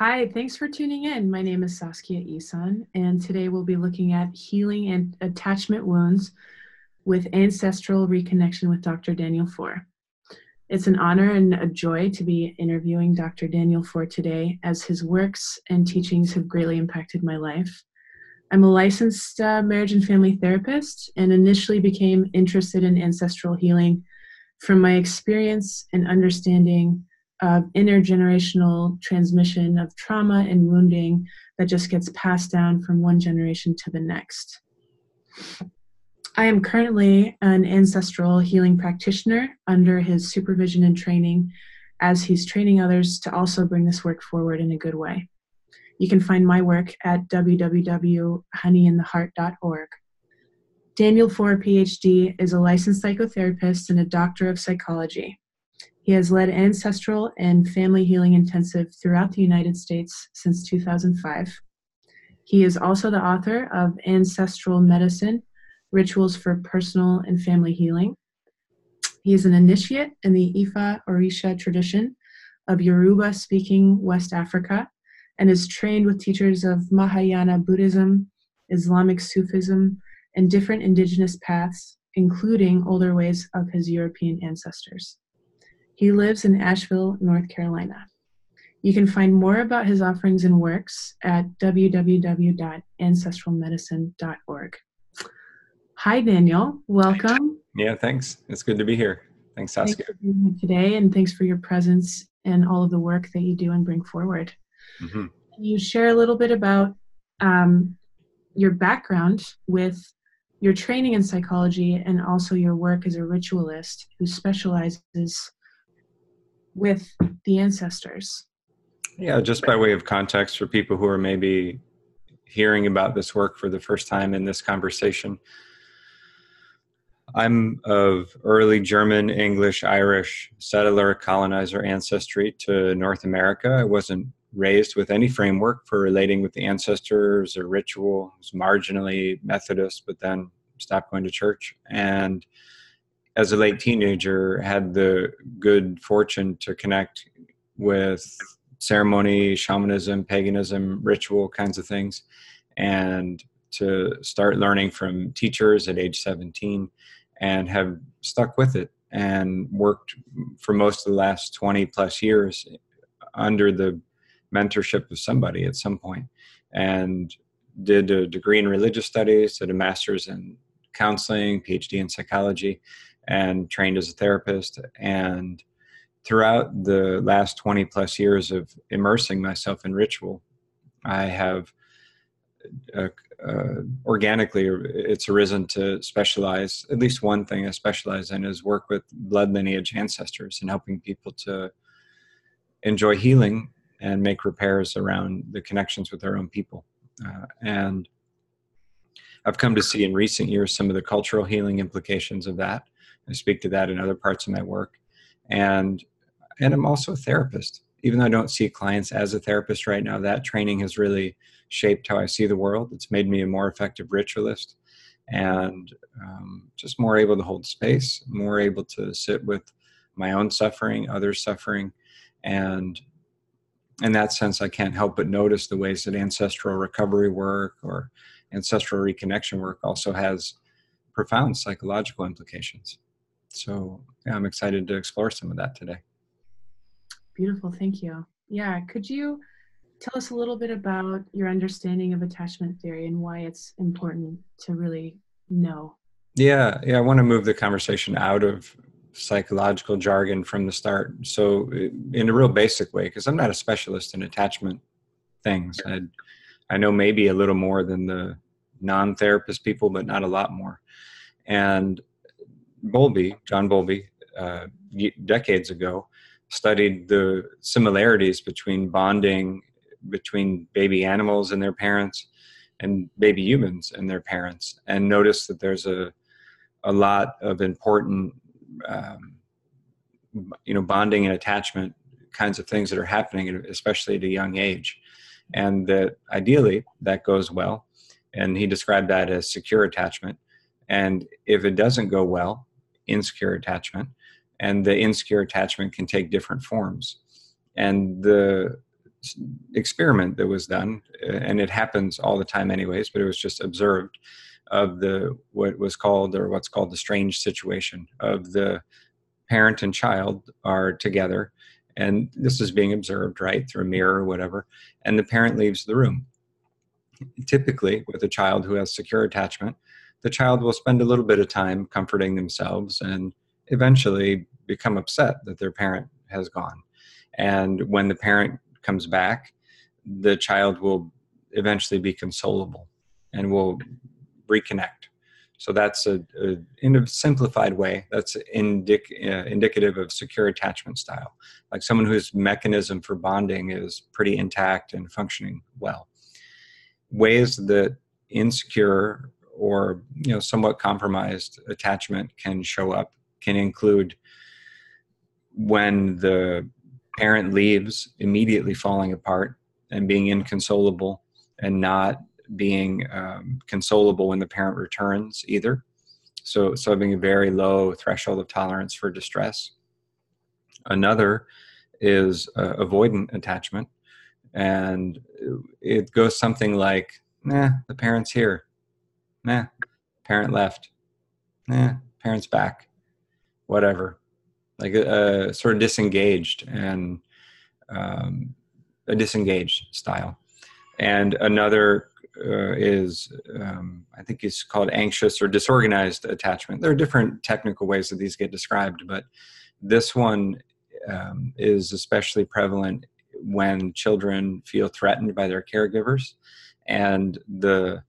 Hi, thanks for tuning in. My name is Saskia Ison, and today we'll be looking at healing and attachment wounds with Ancestral Reconnection with Dr. Daniel Foor. It's an honor and a joy to be interviewing Dr. Daniel Foor today, as his works and teachings have greatly impacted my life. I'm a licensed marriage and family therapist and initially became interested in ancestral healing from my experience and understanding of intergenerational transmission of trauma and wounding that just gets passed down from one generation to the next. I am currently an ancestral healing practitioner under his supervision and training, as he's training others to also bring this work forward in a good way. You can find my work at www.honeyintheheart.org. Daniel Foor, PhD, is a licensed psychotherapist and a doctor of psychology. He has led ancestral and family healing intensive throughout the United States since 2005. He is also the author of Ancestral Medicine, Rituals for Personal and Family Healing. He is an initiate in the Ifa Orisha tradition of Yoruba-speaking West Africa and is trained with teachers of Mahayana Buddhism, Islamic Sufism, and different indigenous paths, including older ways of his European ancestors. He lives in Asheville, North Carolina. You can find more about his offerings and works at www.ancestralmedicine.org. Hi, Daniel. Welcome. Yeah, thanks. It's good to be here. Thanks, Saskia. Thanks for being here today, and thanks for your presence and all of the work that you do and bring forward. Mm-hmm. Can you share a little bit about your background with your training in psychology and also your work as a ritualist who specializes with the ancestors? Yeah, just by way of context for people who are maybe hearing about this work for the first time in this conversation, I'm of early German, English, Irish, settler colonizer ancestry to North America. I wasn't raised with any framework for relating with the ancestors or ritual. I was marginally Methodist, but then stopped going to church. And as a late teenager, had the good fortune to connect with ceremony, shamanism, paganism, ritual kinds of things, and to start learning from teachers at age 17, and have stuck with it and worked for most of the last 20 plus years under the mentorship of somebody at some point, and did a degree in religious studies, did a master's in counseling, PhD in psychology, and trained as a therapist. And throughout the last 20 plus years of immersing myself in ritual, I have organically, it's arisen to specialize. At least one thing I specialize in is work with blood lineage ancestors and helping people to enjoy healing and make repairs around the connections with their own people. And I've come to see in recent years some of the cultural healing implications of that. I speak to that in other parts of my work. And I'm also a therapist. Even though I don't see clients as a therapist right now, that training has really shaped how I see the world. It's made me a more effective ritualist, and just more able to hold space, more able to sit with my own suffering, others' suffering. And in that sense, I can't help but notice the ways that ancestral recovery work or ancestral reconnection work also has profound psychological implications. So yeah, I'm excited to explore some of that today. Beautiful, thank you. Yeah, could you tell us a little bit about your understanding of attachment theory and why it's important to really know? Yeah, I want to move the conversation out of psychological jargon from the start. So in a real basic way, because I'm not a specialist in attachment things. I know maybe a little more than the non-therapist people, but not a lot more. And John Bowlby, decades ago, studied the similarities between bonding between baby animals and their parents and baby humans and their parents, and noticed that there's a lot of important bonding and attachment kinds of things that are happening, especially at a young age, and that ideally that goes well. And he described that as secure attachment. And if it doesn't go well, insecure attachment. And the insecure attachment can take different forms. And the experiment that was done, and it happens all the time anyways, but it was just observed, of what's called the strange situation of the parent and child are together, and this is being observed, right, through a mirror or whatever, and the parent leaves the room. Typically, with a child who has secure attachment, the child will spend a little bit of time comforting themselves and eventually become upset that their parent has gone. And when the parent comes back, the child will eventually be consolable and will reconnect. So that's in a simplified way, that's indicative of secure attachment style, like someone whose mechanism for bonding is pretty intact and functioning well. Ways that insecure or somewhat compromised attachment can show up can include when the parent leaves, immediately falling apart and being inconsolable, and not being consolable when the parent returns either. So having a very low threshold of tolerance for distress. Another is avoidant attachment. And it goes something like, the parent's here. Parent left. Parent's back. Whatever. Like sort of disengaged, and a disengaged style. And another is, I think it's called anxious or disorganized attachment. There are different technical ways that these get described, but this one is especially prevalent when children feel threatened by their caregivers and the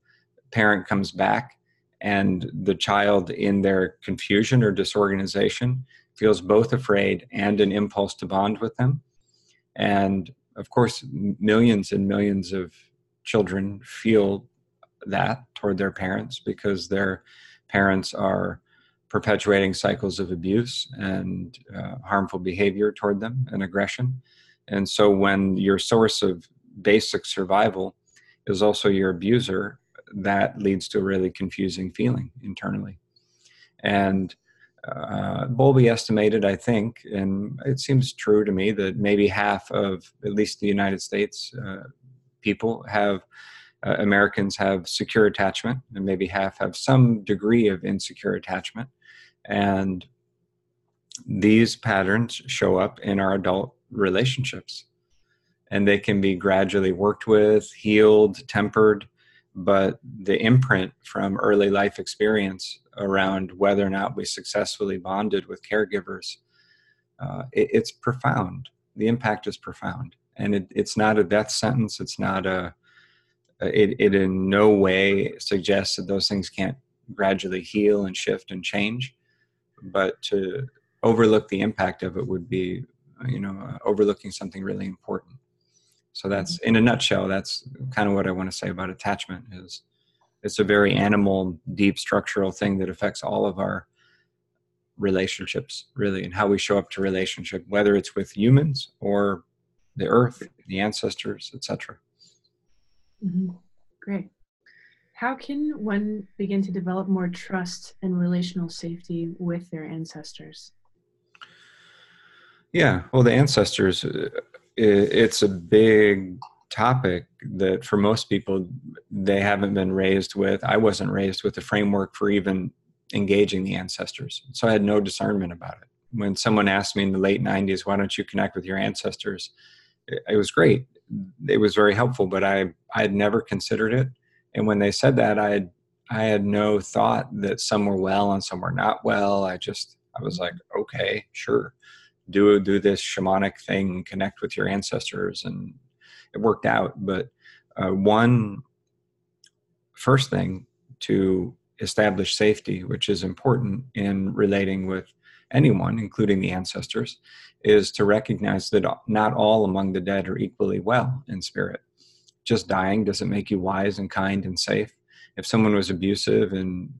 parent comes back, and the child, in their confusion or disorganization, feels both afraid and an impulse to bond with them. And of course, millions and millions of children feel that toward their parents because their parents are perpetuating cycles of abuse and harmful behavior toward them and aggression. And so when your source of basic survival is also your abuser, that leads to a really confusing feeling internally. And Bowlby estimated, I think, and it seems true to me, that maybe half of at least the United States people Americans have secure attachment, and maybe half have some degree of insecure attachment. And these patterns show up in our adult relationships, and they can be gradually worked with, healed, tempered, but the imprint from early life experience around whether or not we successfully bonded with caregivers, it's profound. The impact is profound. And it's not a death sentence. It's not it in no way suggests that those things can't gradually heal and shift and change. But to overlook the impact of it would be, overlooking something really important. So that's, in a nutshell, that's kind of what I want to say about attachment. Is it's a very animal, deep structural thing that affects all of our relationships, really, and how we show up to relationship, whether it's with humans or the earth, the ancestors, etc. Mm-hmm. Great. How can one begin to develop more trust and relational safety with their ancestors? Yeah, well, the ancestors, it's a big topic that for most people, they haven't been raised with. I wasn't raised with a framework for even engaging the ancestors. So I had no discernment about it. When someone asked me in the late 90s, why don't you connect with your ancestors? It was great. It was very helpful, but I had never considered it. And when they said that, I had no thought that some were well and some were not well. I was like, okay, sure. Do this shamanic thing, connect with your ancestors, and it worked out. But one first thing to establish safety, which is important in relating with anyone, including the ancestors, is to recognize that not all among the dead are equally well in spirit. Just dying doesn't make you wise and kind and safe. If someone was abusive and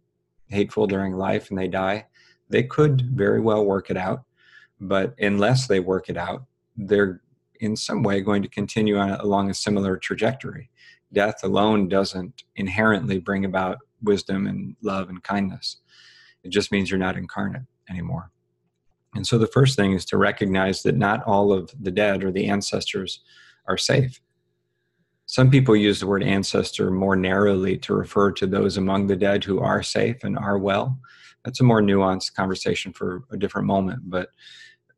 hateful during life and they die, they could very well work it out. But unless they work it out, they're in some way going to continue along a similar trajectory. Death alone doesn't inherently bring about wisdom and love and kindness. It just means you're not incarnate anymore. And so the first thing is to recognize that not all of the dead or the ancestors are safe. Some people use the word ancestor more narrowly to refer to those among the dead who are safe and are well. That's a more nuanced conversation for a different moment. But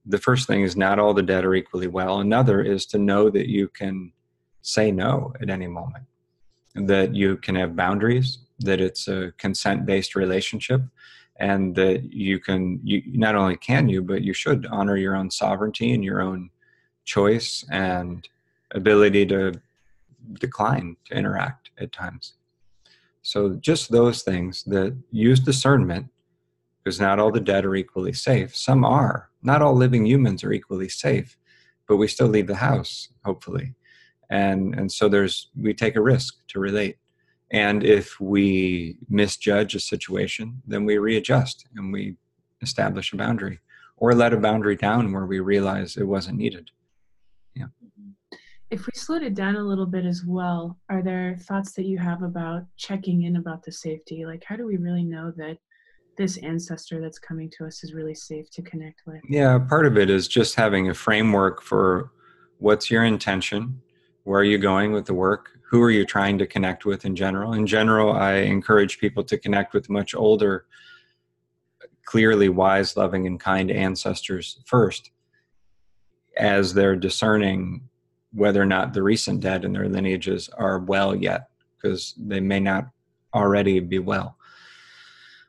the first thing is not all the dead are equally well. Another is to know that you can say no at any moment, that you can have boundaries, that it's a consent-based relationship, and that you not only can you, but you should honor your own sovereignty and your own choice and ability to decline to interact at times. So just those things, that use discernment, because not all the dead are equally safe. Some are. Not all living humans are equally safe, but we still leave the house, hopefully. And so we take a risk to relate. And if we misjudge a situation, then we readjust and we establish a boundary, or let a boundary down where we realize it wasn't needed. Yeah. If we slowed it down a little bit as well, are there thoughts that you have about checking in about the safety? Like, how do we really know that this ancestor that's coming to us is really safe to connect with? Yeah, part of it is just having a framework for what's your intention, where are you going with the work, who are you trying to connect with in general. In general, I encourage people to connect with much older, clearly wise, loving, and kind ancestors first, as they're discerning whether or not the recent dead in their lineages are well yet, because they may not already be well.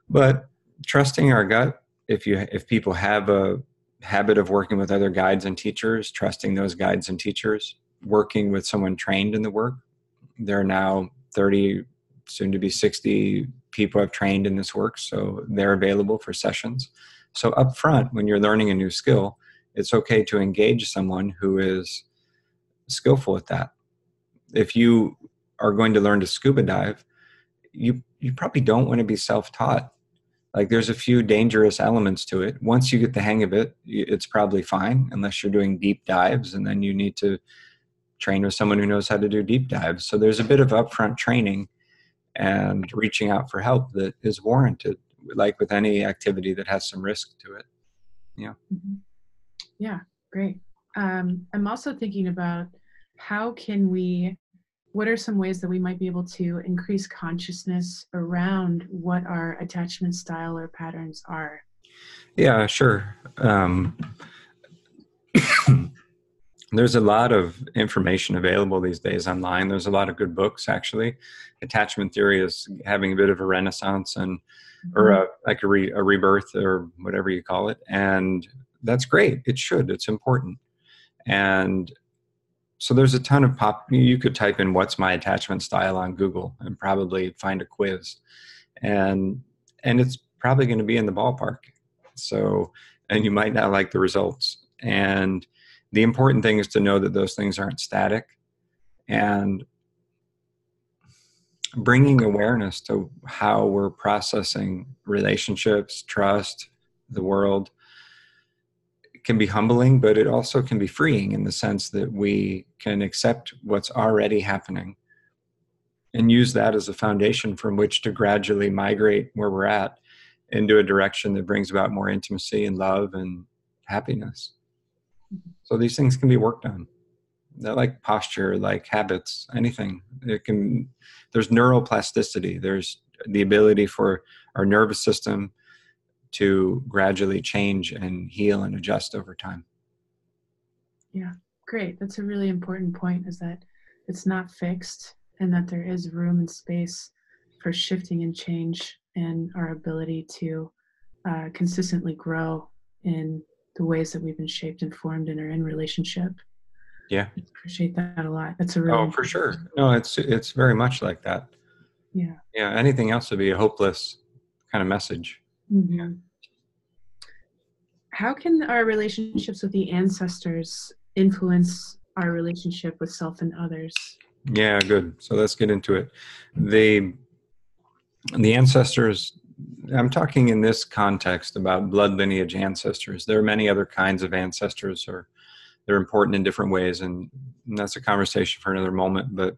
But trusting our gut, if people have a habit of working with other guides and teachers, trusting those guides and teachers, working with someone trained in the work. There are now 30, soon to be 60 people I've trained in this work, so they're available for sessions. So up front, when you're learning a new skill, it's okay to engage someone who is skillful at that. If you are going to learn to scuba dive, you probably don't want to be self-taught. Like, there's a few dangerous elements to it. Once you get the hang of it, it's probably fine, unless you're doing deep dives, and then you need to train with someone who knows how to do deep dives. So there's a bit of upfront training and reaching out for help that is warranted, like with any activity that has some risk to it. Yeah. Mm-hmm. Yeah, great. I'm also thinking about what are some ways that we might be able to increase consciousness around what our attachment style or patterns are? Yeah, sure. There's a lot of information available these days online. There's a lot of good books, actually. Attachment theory is having a bit of a renaissance, or like a rebirth, or whatever you call it. And that's great. It should. It's important. And so there's a ton of you could type in "what's my attachment style" on Google and probably find a quiz, and it's probably going to be in the ballpark. So, and you might not like the results. And the important thing is to know that those things aren't static, and bringing awareness to how we're processing relationships, trust, the world, can be humbling, but it also can be freeing in the sense that we can accept what's already happening and use that as a foundation from which to gradually migrate where we're at into a direction that brings about more intimacy and love and happiness. So these things can be worked on. They're like posture, like habits, anything. There's neuroplasticity. There's the ability for our nervous system to gradually change and heal and adjust over time. Yeah, great. That's a really important point, is that it's not fixed and that there is room and space for shifting and change, and our ability to consistently grow in the ways that we've been shaped and formed and are in relationship. Yeah. I appreciate that a lot. That's a really for sure. No, it's very much like that. Yeah. Yeah. Anything else would be a hopeless kind of message. Mm-hmm. Yeah. How can our relationships with the ancestors influence our relationship with self and others? Yeah, good. So let's get into it. The ancestors, I'm talking in this context about blood lineage ancestors. There are many other kinds of ancestors, or they're important in different ways, and that's a conversation for another moment. But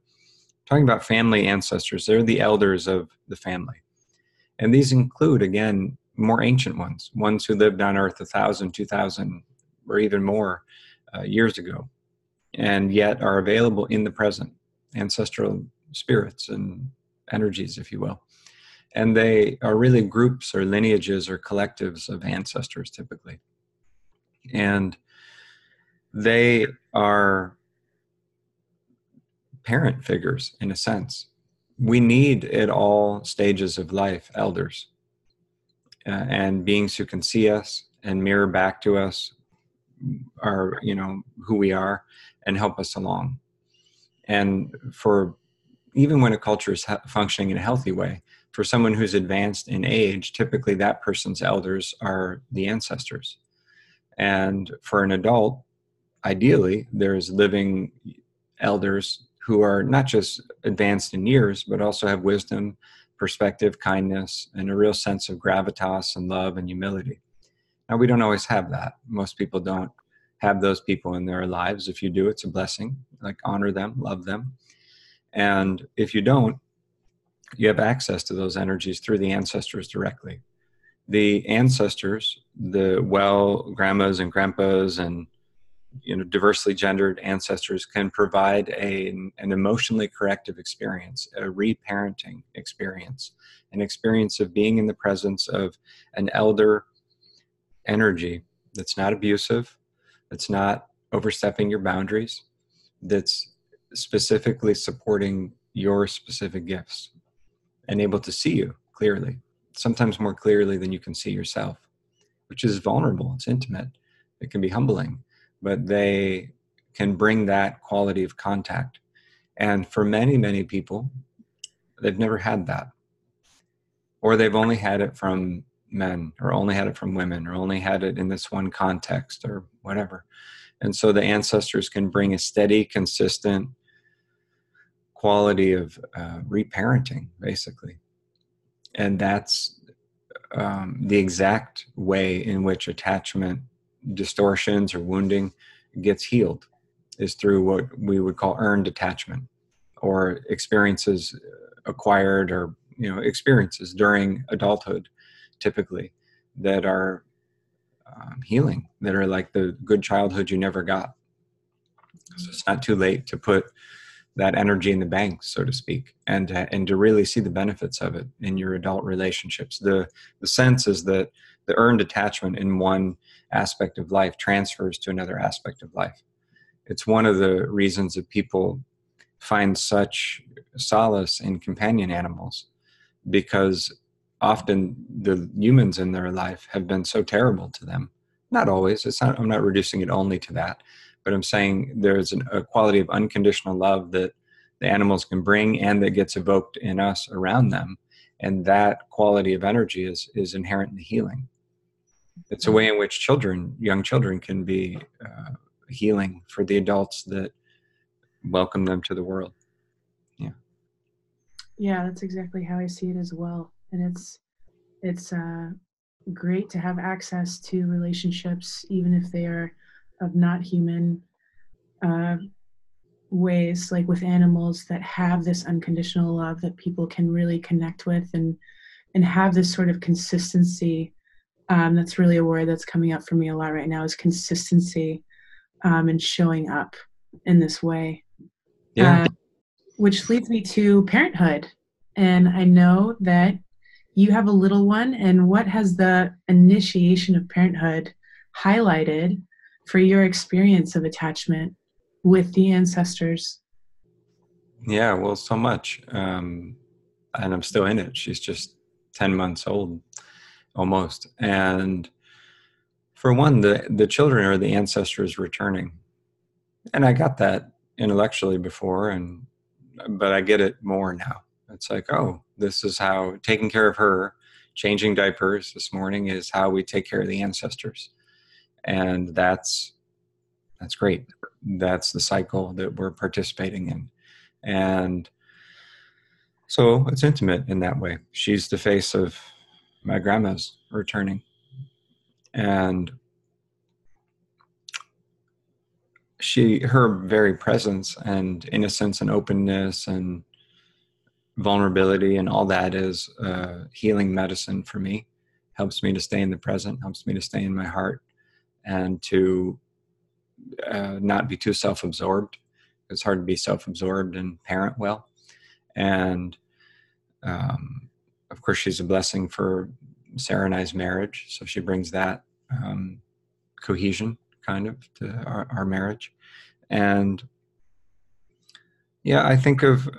talking about family ancestors, they're the elders of the family. And these include, again, more ancient ones who lived on Earth 1,000, 2,000, or even more years ago. and yet are available in the present, ancestral spirits and energies, if you will. And they are really groups or lineages or collectives of ancestors typically. And they are parent figures in a sense. We need at all stages of life elders and beings who can see us and mirror back to us our, who we are and help us along. And for even when a culture is functioning in a healthy way, for someone who's advanced in age, typically that person's elders are the ancestors. And for an adult, ideally, there's living elders who are not just advanced in years, but also have wisdom, perspective, kindness, and a real sense of gravitas and love and humility. Now, we don't always have that. Most people don't have those people in their lives. If you do, it's a blessing. Like, honor them, love them. And if you don't, you have access to those energies through the ancestors directly. The ancestors, the grandmas and grandpas and diversely gendered ancestors can provide an emotionally corrective experience, a reparenting experience, an experience of being in the presence of an elder energy that's not abusive, that's not overstepping your boundaries, that's specifically supporting your specific gifts and able to see you clearly, sometimes more clearly than you can see yourself, which is vulnerable. It's intimate. It can be humbling, but they can bring that quality of contact. And for many, many people, they've never had that. Or they've only had it from men, or only had it from women, or only had it in this one context, or whatever. And so the ancestors can bring a steady, consistent quality of reparenting, basically. And that's the exact way in which attachment distortions or wounding gets healed, is through what we would call earned attachment, or experiences acquired, or experiences during adulthood, typically, that are healing, that are like the good childhood you never got. So it's not too late to put that energy in the bank, so to speak, and to really see the benefits of it in your adult relationships. The sense is that the earned attachment in one aspect of life transfers to another aspect of life. It's one of the reasons that people find such solace in companion animals, because often the humans in their life have been so terrible to them. Not always. I'm not reducing it only to that, but I'm saying there's a quality of unconditional love that the animals can bring and that gets evoked in us around them. And that quality of energy is inherent in the healing. It's a way in which young children can be healing for the adults that welcome them to the world. Yeah. Yeah, that's exactly how I see it as well. And it's great to have access to relationships, even if they are of not human ways, like with animals that have this unconditional love that people can really connect with and have this sort of consistency. That's really a word that's coming up for me a lot right now, is consistency, and showing up in this way. Yeah. Which leads me to parenthood. And I know that you have a little one, and what has the initiation of parenthood highlighted for your experience of attachment with the ancestors? Yeah, well, so much. And I'm still in it. She's just 10 months old, almost. And for one, the children are the ancestors returning. And I got that intellectually before, but I get it more now. It's like, oh, this is how taking care of her, changing diapers this morning, is how we take care of the ancestors. And that's great. That's the cycle that we're participating in. And so it's intimate in that way. She's the face of my grandma's returning. And her very presence and innocence and openness and vulnerability and all that is healing medicine for me. Helps me to stay in the present, helps me to stay in my heart, and to not be too self-absorbed. It's hard to be self-absorbed and parent well. And of course, she's a blessing for Sarah and I's marriage. So she brings that cohesion kind of to our marriage. And yeah, I think of,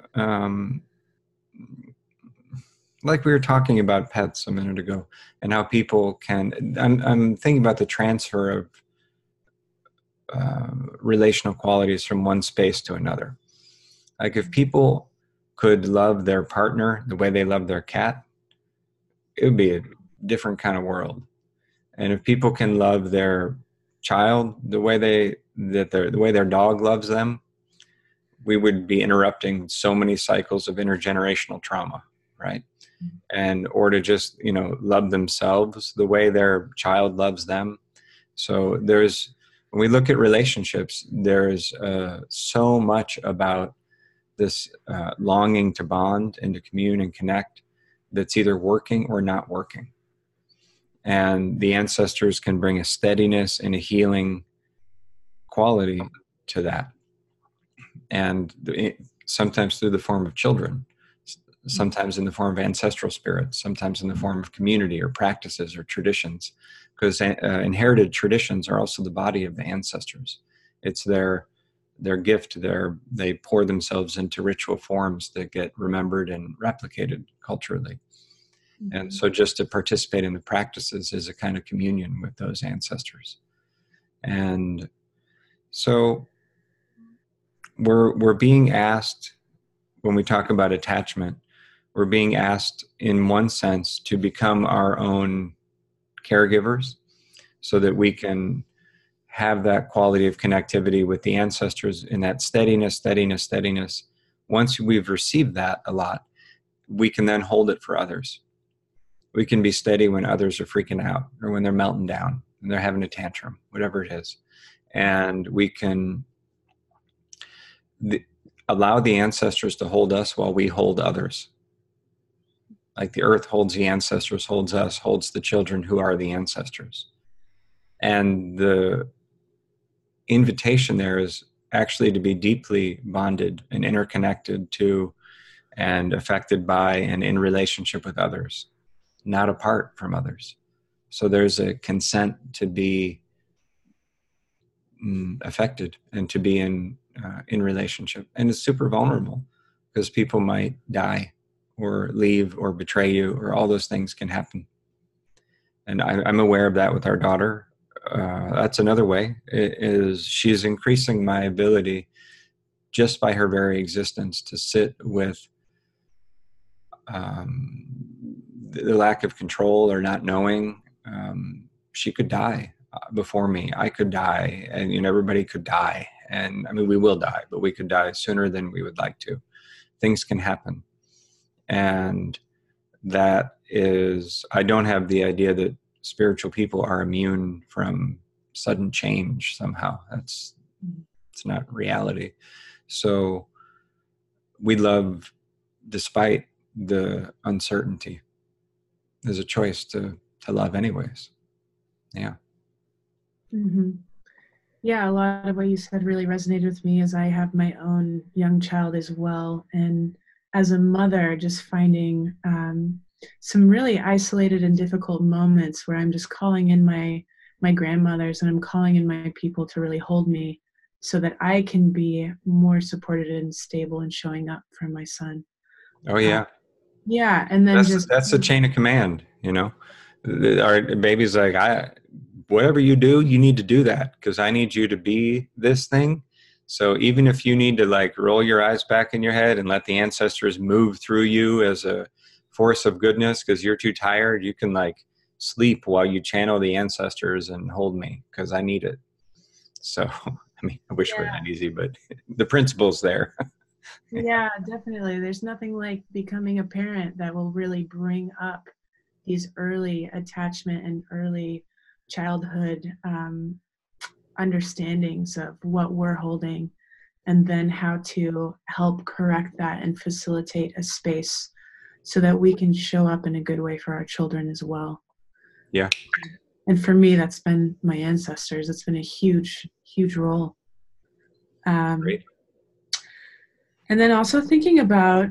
like we were talking about pets a minute ago, and how people can, I'm thinking about the transfer of relational qualities from one space to another. Like if people could love their partner the way they love their cat, it would be a different kind of world. And if people can love their child the way the way their dog loves them, we would be interrupting so many cycles of intergenerational trauma, right? And or to just, love themselves the way their child loves them. So when we look at relationships, there's so much about this longing to bond and to commune and connect that's either working or not working. And the ancestors can bring a steadiness and a healing quality to that. And sometimes through the form of children, sometimes in the form of ancestral spirits, sometimes in the form of community or practices or traditions, because inherited traditions are also the body of the ancestors. It's their gift. They pour themselves into ritual forms that get remembered and replicated culturally. Mm-hmm. And so just to participate in the practices is a kind of communion with those ancestors. And so we're being asked, when we talk about attachment, we're being asked in one sense to become our own caregivers so that we can have that quality of connectivity with the ancestors in that steadiness. Once we've received that a lot, we can then hold it for others. We can be steady when others are freaking out or when they're melting down and they're having a tantrum, whatever it is. And we can allow the ancestors to hold us while we hold others. Like the earth holds the ancestors, holds us, holds the children who are the ancestors. And the invitation there is actually to be deeply bonded and interconnected to and affected by and in relationship with others, not apart from others. So there's a consent to be affected and to be in relationship. And it's super vulnerable because people might die or leave or betray you, or all those things can happen. And I'm aware of that with our daughter. That's another way, is she's increasing my ability just by her very existence to sit with the lack of control or not knowing. She could die before me. I could die, and everybody could die. And I mean, we will die, but we could die sooner than we would like to. Things can happen. And that is, I don't have the idea that spiritual people are immune from sudden change somehow. It's not reality. So we love despite the uncertainty. There's a choice to love anyways. Yeah. Mm-hmm. Yeah, a lot of what you said really resonated with me, as I have my own young child as well. And as a mother, just finding some really isolated and difficult moments where I'm just calling in my grandmothers, and I'm calling in my people to really hold me so that I can be more supported and stable and showing up for my son. Oh, yeah. Yeah, and then that's the chain of command, Our baby's like, whatever you do, you need to do that because I need you to be this thing. So even if you need to roll your eyes back in your head and let the ancestors move through you as a force of goodness because you're too tired, you can sleep while you channel the ancestors and hold me because I need it. So, I mean, I wish it were that easy, but the principle's there. Yeah, definitely. There's nothing like becoming a parent that will really bring up these early attachment and early childhood understandings of what we're holding, and then how to help correct that and facilitate a space so that we can show up in a good way for our children as well. Yeah. And for me, that's been my ancestors. It's been a huge, huge role. Great. And then also thinking about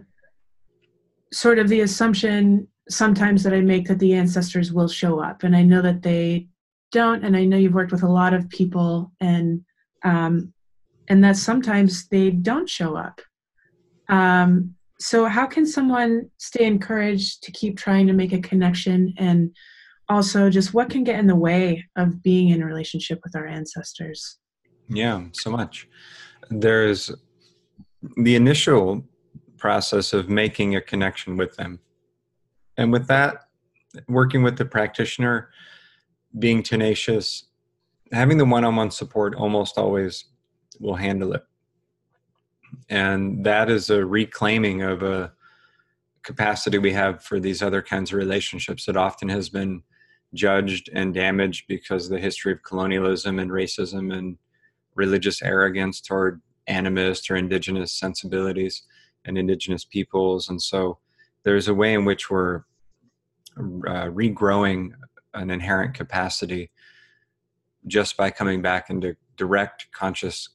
sort of the assumption sometimes that I make that the ancestors will show up. And I know that they don't. And I know you've worked with a lot of people, and that sometimes they don't show up. So how can someone stay encouraged to keep trying to make a connection, and also just what can get in the way of being in a relationship with our ancestors? Yeah, so much. There's the initial process of making a connection with them. And with that, working with the practitioner, being tenacious, having the one-on-one support almost always will handle it. And that is a reclaiming of a capacity we have for these other kinds of relationships that often has been judged and damaged because of the history of colonialism and racism and religious arrogance toward animist or indigenous sensibilities and indigenous peoples. And so there's a way in which we're regrowing an inherent capacity just by coming back into direct conscious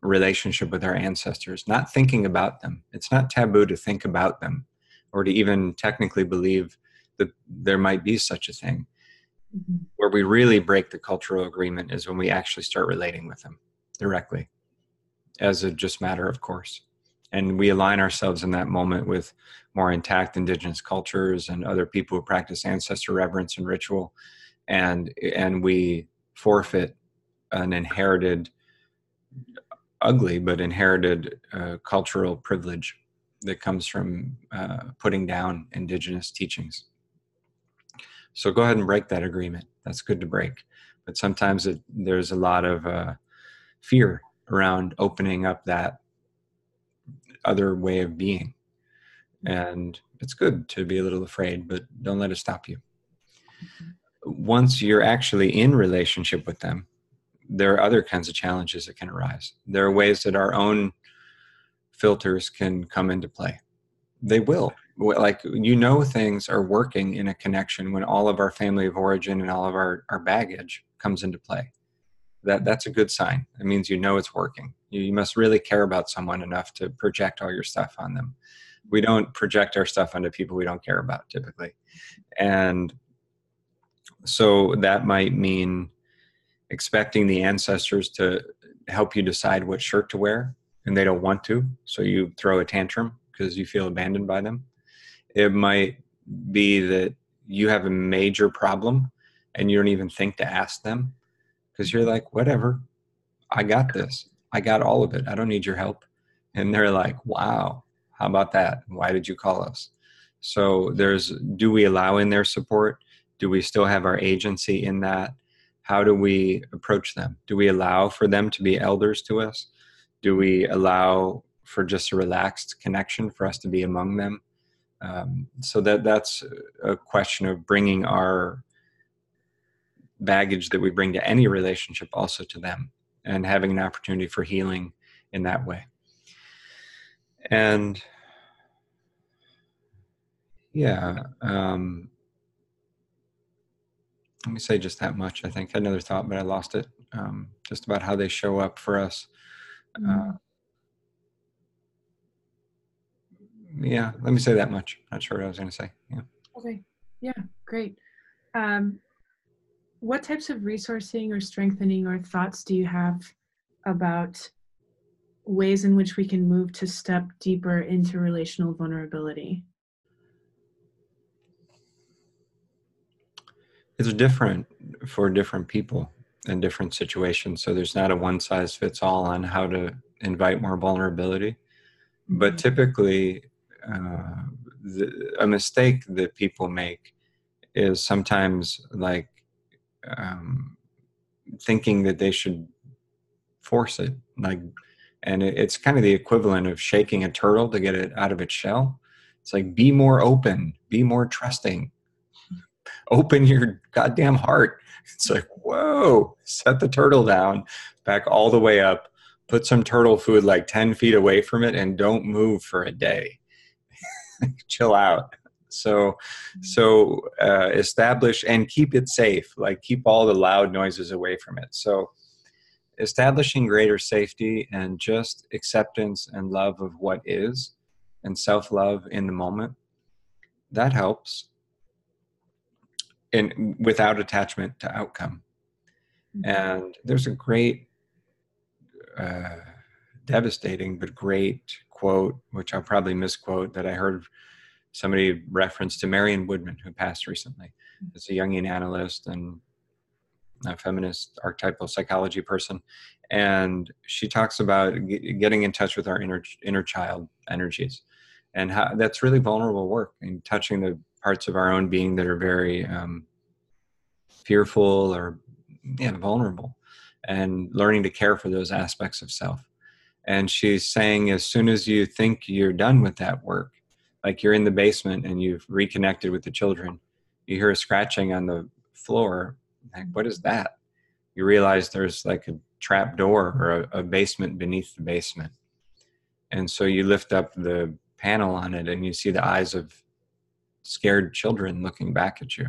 relationship with our ancestors, not thinking about them. It's not taboo to think about them or to even technically believe that there might be such a thing. Mm-hmm. Where we really break the cultural agreement is when we actually start relating with them directly as a just matter of course. And we align ourselves in that moment with more intact indigenous cultures and other people who practice ancestor reverence and ritual. And we forfeit an inherited, ugly, but inherited cultural privilege that comes from putting down indigenous teachings. So go ahead and break that agreement. That's good to break. But sometimes there's a lot of fear around opening up that other way of being. And it's good to be a little afraid, but don't let it stop you. Once you're actually in relationship with them, there are other kinds of challenges that can arise. There are ways that our own filters can come into play. They will. Like, things are working in a connection when all of our family of origin and all of our baggage comes into play. That's a good sign. It means it's working. You must really care about someone enough to project all your stuff on them. We don't project our stuff onto people we don't care about typically. And so that might mean expecting the ancestors to help you decide what shirt to wear, and they don't want to, so you throw a tantrum because you feel abandoned by them. It might be that you have a major problem and you don't even think to ask them because you're like, whatever, I got this. I got all of it. I don't need your help. And they're like, wow, how about that? Why did you call us? So do we allow in their support? Do we still have our agency in that? How do we approach them? Do we allow for them to be elders to us? Do we allow for just a relaxed connection for us to be among them? So that's a question of bringing our baggage that we bring to any relationship also to them and having an opportunity for healing in that way. And yeah, let me say just that much. I think I had another thought, but I lost it. Just about how they show up for us. Yeah, let me say that much. Not sure what I was going to say. Yeah. Okay. Yeah, great. What types of resourcing or strengthening or thoughts do you have about ways in which we can move to step deeper into relational vulnerability? It's different for different people in different situations. So there's not a one size fits all on how to invite more vulnerability. But typically, a mistake that people make is sometimes like thinking that they should force it. And it's kind of the equivalent of shaking a turtle to get it out of its shell. It's like, be more open, be more trusting. Open your goddamn heart. It's like, whoa, set the turtle down, back all the way up, put some turtle food like 10 feet away from it, and don't move for a day. Chill out. So establish and keep it safe, like keep all the loud noises away from it. So establishing greater safety and just acceptance and love of what is, and self-love in the moment, that helps, and without attachment to outcome. And there's a great, devastating but great quote, which I'll probably misquote, that I heard somebody reference to Marion Woodman, who passed recently. It's a Jungian analyst and a feminist archetypal psychology person. And she talks about getting in touch with our inner child energies, and how that's really vulnerable work, and touching the parts of our own being that are very fearful or vulnerable, and learning to care for those aspects of self. And she's saying, as soon as you think you're done with that work, like you're in the basement and you've reconnected with the children, you hear a scratching on the floor. Like, what is that? You realize there's like a trap door or a basement beneath the basement. And so you lift up the panel on it and you see the eyes of scared children looking back at you.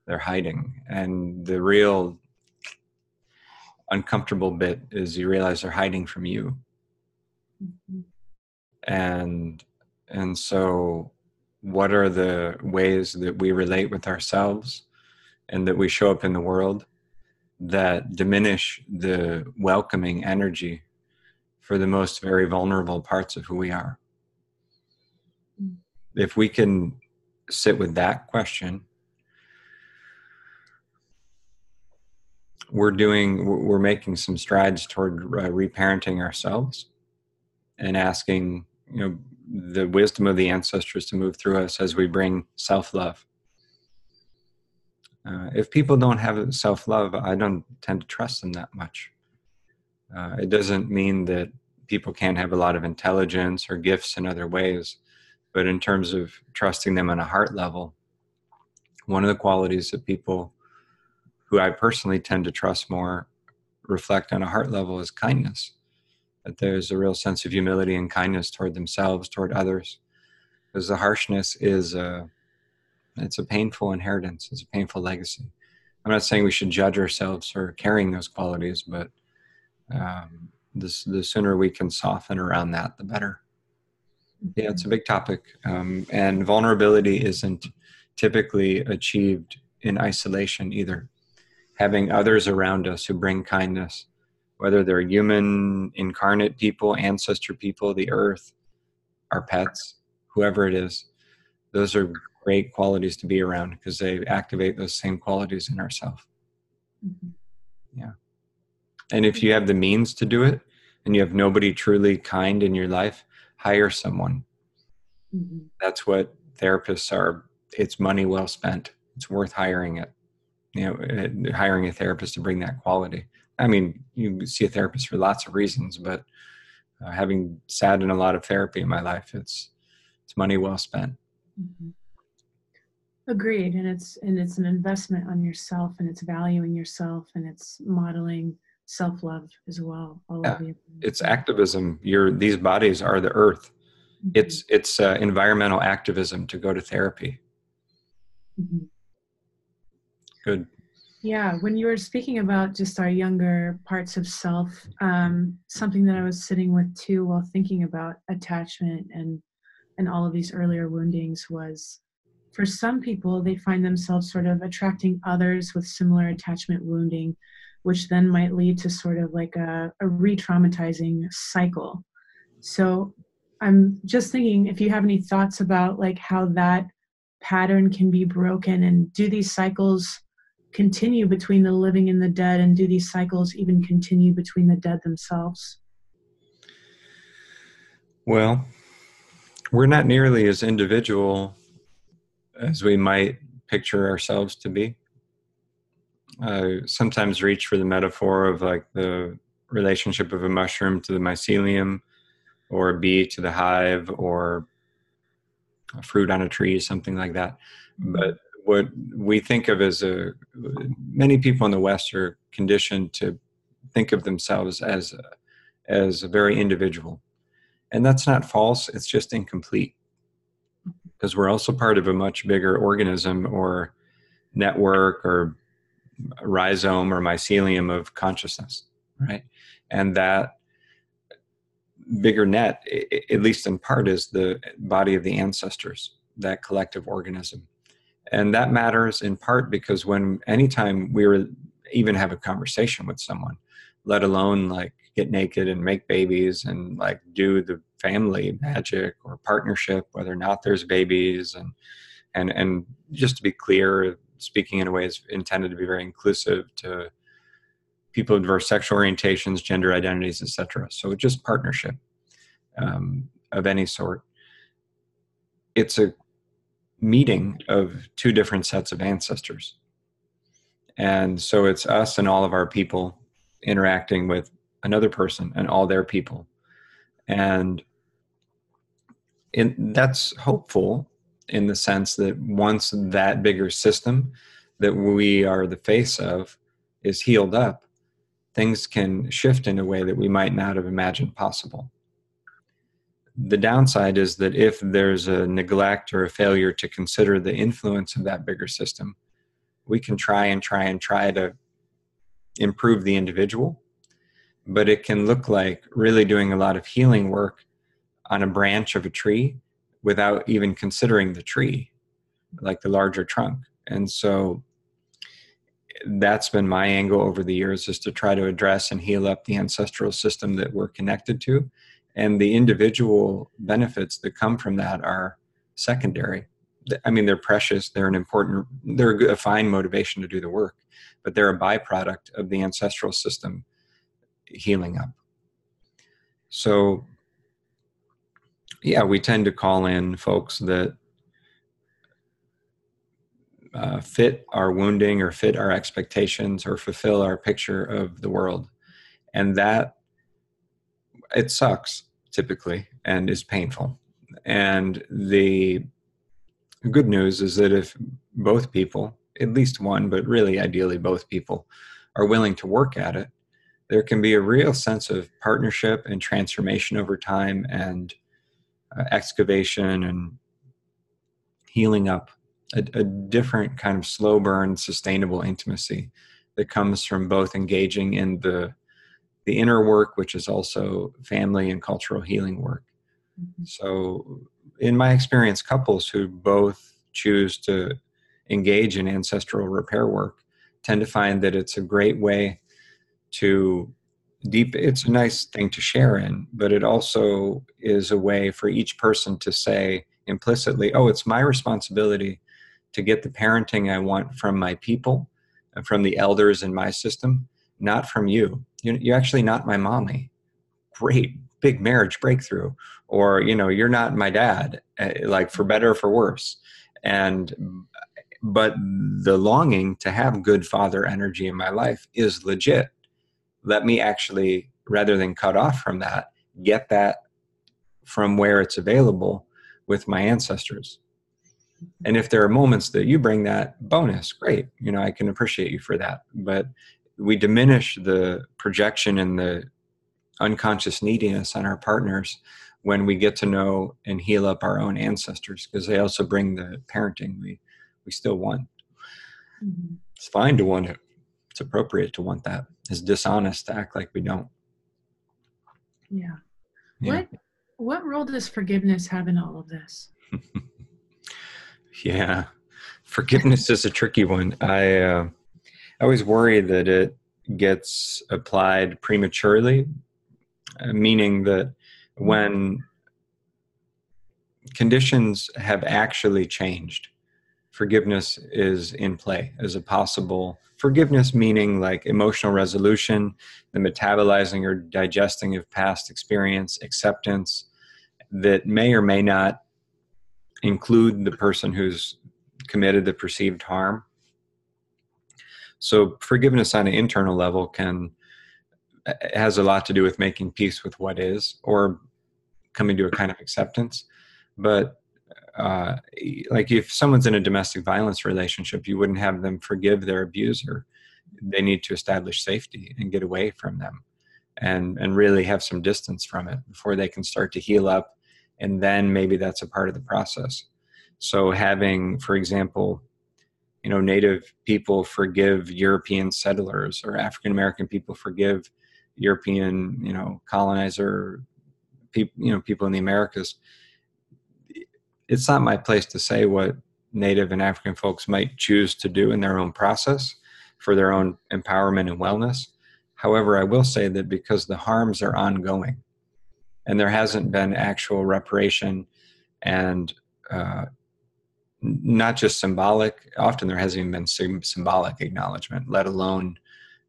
They're hiding. And the real uncomfortable bit is you realize they're hiding from you. And so what are the ways that we relate with ourselves and that we show up in the world that diminish the welcoming energy for the most very vulnerable parts of who we are? If we can sit with that question, we're making some strides toward reparenting ourselves and asking, the wisdom of the ancestors to move through us as we bring self-love. If people don't have self-love, I don't tend to trust them that much. It doesn't mean that people can't have a lot of intelligence or gifts in other ways, but in terms of trusting them on a heart level, one of the qualities that people who I personally tend to trust more reflect on a heart level is kindness. That there's a real sense of humility and kindness toward themselves, toward others. Because the harshness is it's a painful inheritance. It's a painful legacy. I'm not saying we should judge ourselves for carrying those qualities, but the sooner we can soften around that, the better. Yeah, it's a big topic. And vulnerability isn't typically achieved in isolation either. Having others around us who bring kindness, whether they're human, incarnate people, ancestor people, the earth, our pets, whoever it is, those are great qualities to be around because they activate those same qualities in ourselves. Yeah. And if you have the means to do it and you have nobody truly kind in your life, hire someone. That's what therapists are. It's money well spent. It's worth hiring it. Hiring a therapist to bring that quality. I mean, you see a therapist for lots of reasons, but having sat in a lot of therapy in my life, it's money well spent. Agreed. And it's an investment on yourself, and it's valuing yourself, and it's modeling self-love as well. It's activism. These bodies are the earth. It's environmental activism to go to therapy. Good. Yeah, when you were speaking about just our younger parts of self, something that I was sitting with too while thinking about attachment and all of these earlier woundings was, for some people, they find themselves sort of attracting others with similar attachment wounding, which then might lead to sort of like a re-traumatizing cycle. So I'm just thinking if you have any thoughts about like how that pattern can be broken, and do these cycles continue between the living and the dead, and do these cycles even continue between the dead themselves? Well, we're not nearly as individual as we might picture ourselves to be. I sometimes reach for the metaphor of like the relationship of a mushroom to the mycelium, or a bee to the hive, or a fruit on a tree, something like that. But what we think of as many people in the West are conditioned to think of themselves as a very individual. And that's not false, it's just incomplete. because we're also part of a much bigger organism or network or rhizome or mycelium of consciousness, right? And that bigger net, at least in part, is the body of the ancestors, that collective organism. And that matters in part because anytime we even have a conversation with someone, let alone like get naked and make babies and like do the family magic or partnership, whether or not there's babies, and just to be clear, speaking in a way is intended to be very inclusive to people with diverse sexual orientations, gender identities, etc. So just partnership of any sort. It's a meeting of two different sets of ancestors. And so it's us and all of our people interacting with another person and all their people. And that's hopeful in the sense that once that bigger system that we are the face of is healed up, things can shift in a way that we might not have imagined possible. The downside is that if there's a neglect or a failure to consider the influence of that bigger system, we can try to improve the individual, but it can look like really doing a lot of healing work on a branch of a tree without even considering the tree, like the larger trunk. And so that's been my angle over the years, is to try to address and heal up the ancestral system that we're connected to. And the individual benefits that come from that are secondary. I mean, they're precious, they're a fine motivation to do the work, but they're a byproduct of the ancestral system healing up. So, yeah, we tend to call in folks that fit our wounding or fit our expectations or fulfill our picture of the world. And that, it sucks typically and is painful. And the good news is that if both people, at least one, but really ideally both people, are willing to work at it, there can be a real sense of partnership and transformation over time, and excavation and healing up a different kind of slow burn, sustainable intimacy that comes from both engaging in the inner work, which is also family and cultural healing work. Mm-hmm. So in my experience, couples who both choose to engage in ancestral repair work tend to find that it's a great way to it's a nice thing to share in, but it also is a way for each person to say implicitly, oh, it's my responsibility to get the parenting I want from my people and from the elders in my system, not from you. You're actually not my mommy. Great, big marriage breakthrough. Or, you're not my dad, like for better or for worse. But the longing to have good father energy in my life is legit. Let me actually, rather than cut off from that, get that from where it's available with my ancestors. And if there are moments that you bring that, bonus, great. I can appreciate you for that. But we diminish the projection and the unconscious neediness on our partners when we get to know and heal up our own ancestors, because they also bring the parenting we still want. Mm-hmm. It's fine to want it. It's appropriate to want that. It's dishonest to act like we don't. Yeah. What role does forgiveness have in all of this? Yeah. Forgiveness is a tricky one. I always worry that it gets applied prematurely, meaning that when conditions have actually changed, forgiveness is in play as a possible forgiveness, meaning like emotional resolution, the metabolizing or digesting of past experience, acceptance that may or may not include the person who's committed the perceived harm. So forgiveness on an internal level has a lot to do with making peace with what is, or coming to a kind of acceptance. But like if someone's in a domestic violence relationship, you wouldn't have them forgive their abuser. They need to establish safety and get away from them and really have some distance from it before they can start to heal up. And then maybe that's a part of the process. So having, for example, Native people forgive European settlers, or African American people forgive European, colonizer people in the Americas. It's not my place to say what Native and African folks might choose to do in their own process for their own empowerment and wellness. However, I will say that because the harms are ongoing and there hasn't been actual reparation and not just symbolic, often there hasn't even been symbolic acknowledgement, let alone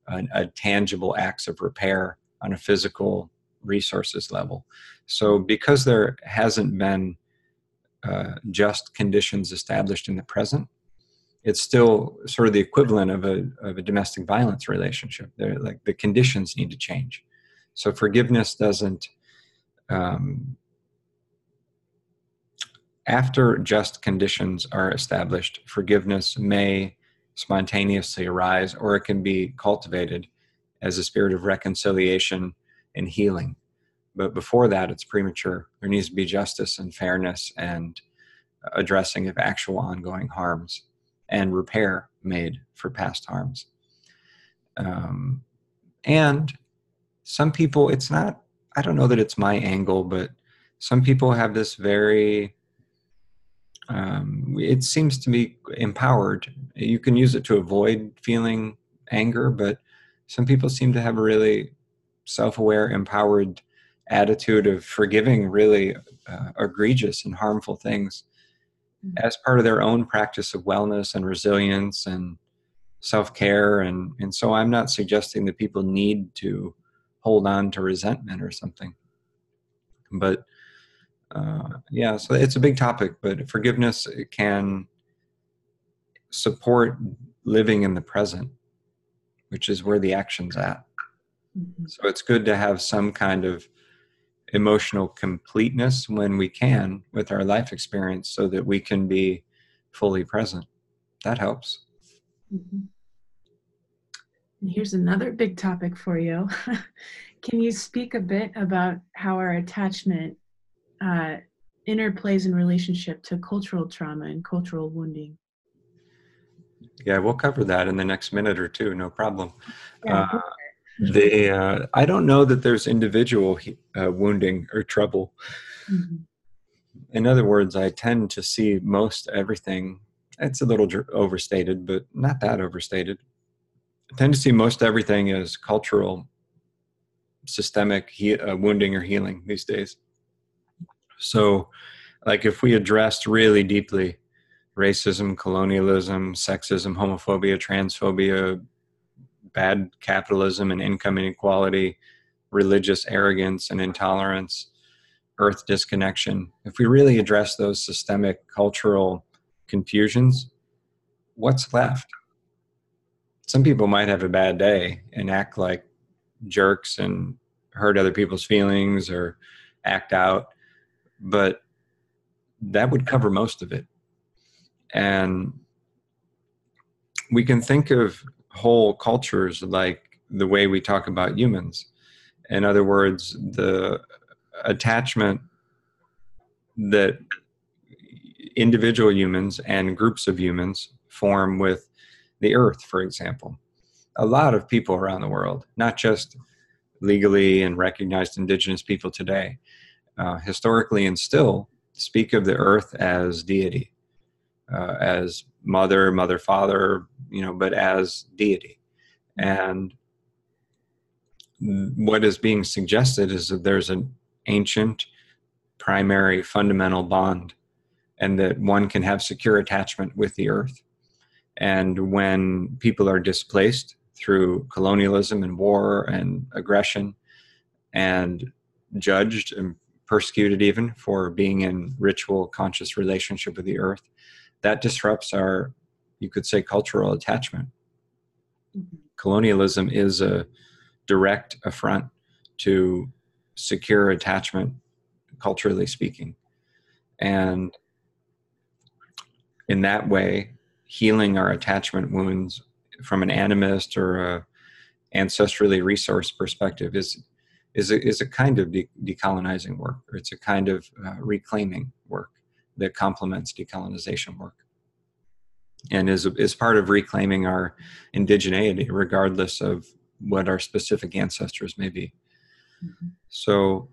a tangible acts of repair on a physical resources level. So because there hasn't been just conditions established in the present, it's still sort of the equivalent of a domestic violence relationship. Like the conditions need to change. So forgiveness doesn't, after just conditions are established, forgiveness may spontaneously arise, or it can be cultivated as a spirit of reconciliation and healing. But before that, it's premature. There needs to be justice and fairness and addressing of actual ongoing harms and repair made for past harms. And some people, it's not, I don't know that it's my angle, but some people have this very, it seems to be empowered. You can use it to avoid feeling anger, but some people seem to have a really self-aware, empowered attitude of forgiving really egregious and harmful things as part of their own practice of wellness and resilience and self-care. And so I'm not suggesting that people need to hold on to resentment or something. But yeah, so it's a big topic, but forgiveness can support living in the present, which is where the action's at. Mm-hmm. So it's good to have some kind of emotional completeness when we can with our life experience so that we can be fully present. That helps. Mm-hmm. And here's another big topic for you. Can you speak a bit about how our attachment interplays in relationship to cultural trauma and cultural wounding? Yeah, we'll cover that in the next minute or two, no problem. Yeah, I don't know that there's individual wounding or trouble. Mm-hmm. In other words, I tend to see most everything, it's a little overstated, but not that overstated. I tend to see most everything as cultural, systemic wounding or healing these days. So, like if we addressed really deeply racism, colonialism, sexism, homophobia, transphobia, bad capitalism and income inequality, religious arrogance and intolerance, earth disconnection, if we really address those systemic cultural confusions, what's left? Some people might have a bad day and act like jerks and hurt other people's feelings or act out, but that would cover most of it. And we can think of whole cultures like the way we talk about humans. In other words, the attachment that individual humans and groups of humans form with the earth, for example. A lot of people around the world, not just legally and recognized indigenous people today, historically and still speak of the earth as deity, as mother, father, but as deity. And what is being suggested is that there's an ancient, primary, fundamental bond, and that one can have secure attachment with the earth. And when people are displaced through colonialism and war and aggression and judged and persecuted even for being in ritual conscious relationship with the earth, that disrupts our, you could say, cultural attachment. Mm-hmm. Colonialism is a direct affront to secure attachment, culturally speaking. And in that way, healing our attachment wounds from an animist or a ancestrally resourced perspective is a kind of decolonizing work, or it's a kind of reclaiming work. that complements decolonization work and is part of reclaiming our indigeneity, regardless of what our specific ancestors may be. Mm-hmm. So,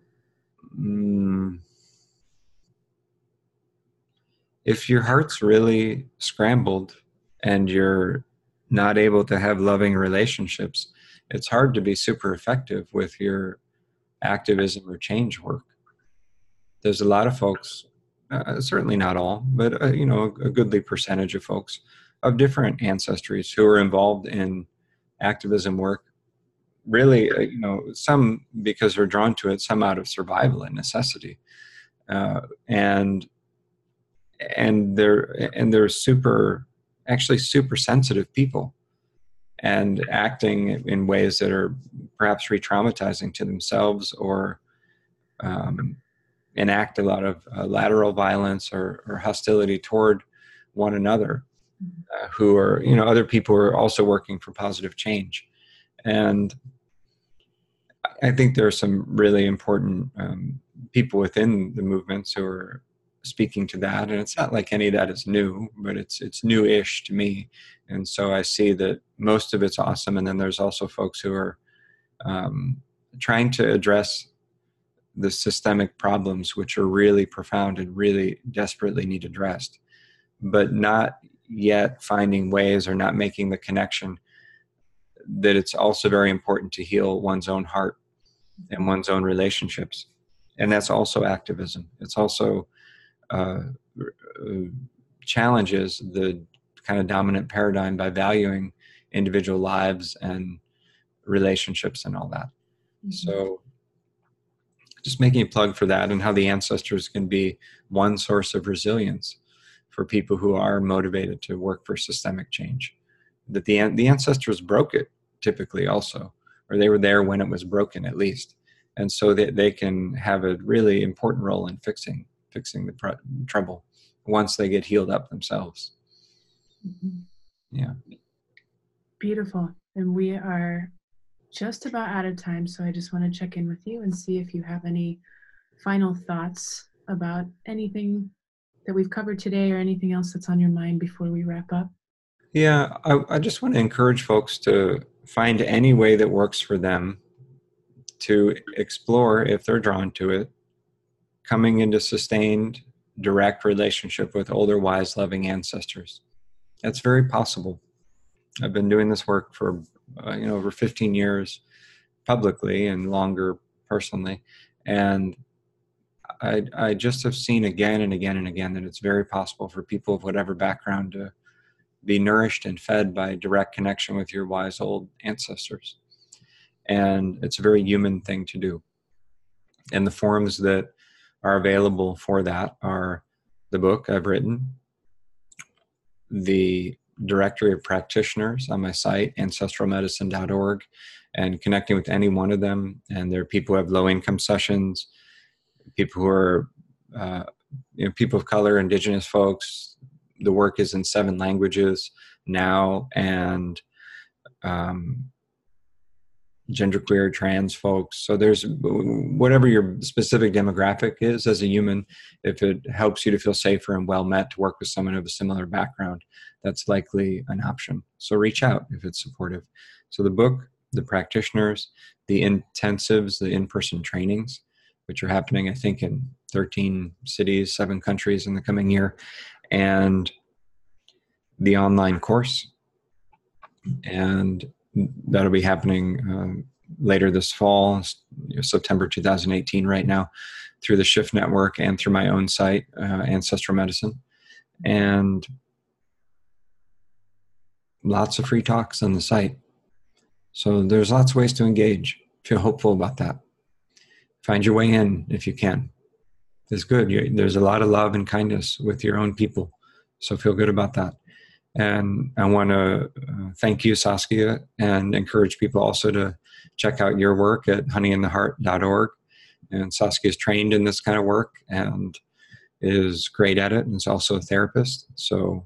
if your heart's really scrambled and you're not able to have loving relationships, it's hard to be super effective with your activism or change work. There's a lot of folks, certainly not all, but a goodly percentage of folks of different ancestries who are involved in activism work. Really, some because they're drawn to it, some out of survival and necessity, and they're super sensitive people, and acting in ways that are perhaps re-traumatizing to themselves, or enact a lot of lateral violence or hostility toward one another, who are, other people who are also working for positive change. And I think there are some really important people within the movements who are speaking to that. And it's not like any of that is new, but it's new-ish to me. And so I see that most of it's awesome. And then there's also folks who are trying to address the systemic problems, which are really profound and really desperately need addressed, but not yet finding ways or not making the connection that it's also very important to heal one's own heart and one's own relationships. And that's also activism. It's also challenges the kind of dominant paradigm by valuing individual lives and relationships and all that. Mm-hmm. So just making a plug for that, and how the ancestors can be one source of resilience for people who are motivated to work for systemic change. That the ancestors broke it typically also, or they were there when it was broken at least. And so that they can have a really important role in fixing the trouble once they get healed up themselves. Mm-hmm. Yeah. Beautiful. And we are just about out of time, so I just want to check in with you and see if you have any final thoughts about anything that we've covered today or anything else that's on your mind before we wrap up. Yeah, I just want to encourage folks to find any way that works for them to explore, if they're drawn to it, coming into sustained, direct relationship with older, wise, loving ancestors. That's very possible. I've been doing this work for over 15 years publicly and longer personally, and I just have seen again and again and again that it's very possible for people of whatever background to be nourished and fed by direct connection with your wise old ancestors. And it's a very human thing to do. And the forums that are available for that are the book I've written, the directory of practitioners on my site, ancestralmedicine.org, and connecting with any one of them. And there are people who have low-income sessions, people who are people of color, indigenous folks. The work is in 7 languages now, and genderqueer, trans folks. So there's whatever your specific demographic is as a human, if it helps you to feel safer and well met to work with someone of a similar background, that's likely an option. So reach out if it's supportive. So the book, the practitioners, the intensives, the in-person trainings, which are happening, I think, in 13 cities, 7 countries in the coming year, and the online course. And that'll be happening later this fall, September 2018 right now, through the Shift Network and through my own site, Ancestral Medicine. And lots of free talks on the site. So there's lots of ways to engage. Feel hopeful about that. Find your way in if you can. It's good. There's a lot of love and kindness with your own people. So feel good about that. And I want to thank you, Saskia, and encourage people also to check out your work at honeyintheheart.org. And Saskia is trained in this kind of work and is great at it, and is also a therapist. So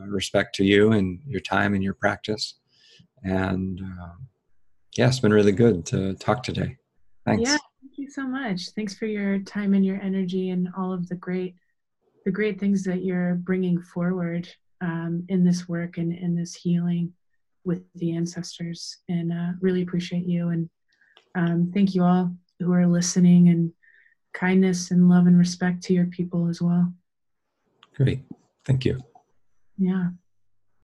respect to you and your time and your practice. And it's been really good to talk today. Thanks. Yeah, thank you so much. Thanks for your time and your energy and all of the great the great things that you're bringing forward in this work and in this healing with the ancestors. And really appreciate you. And thank you all who are listening, and kindness and love and respect to your people as well. Great. Thank you. Yeah.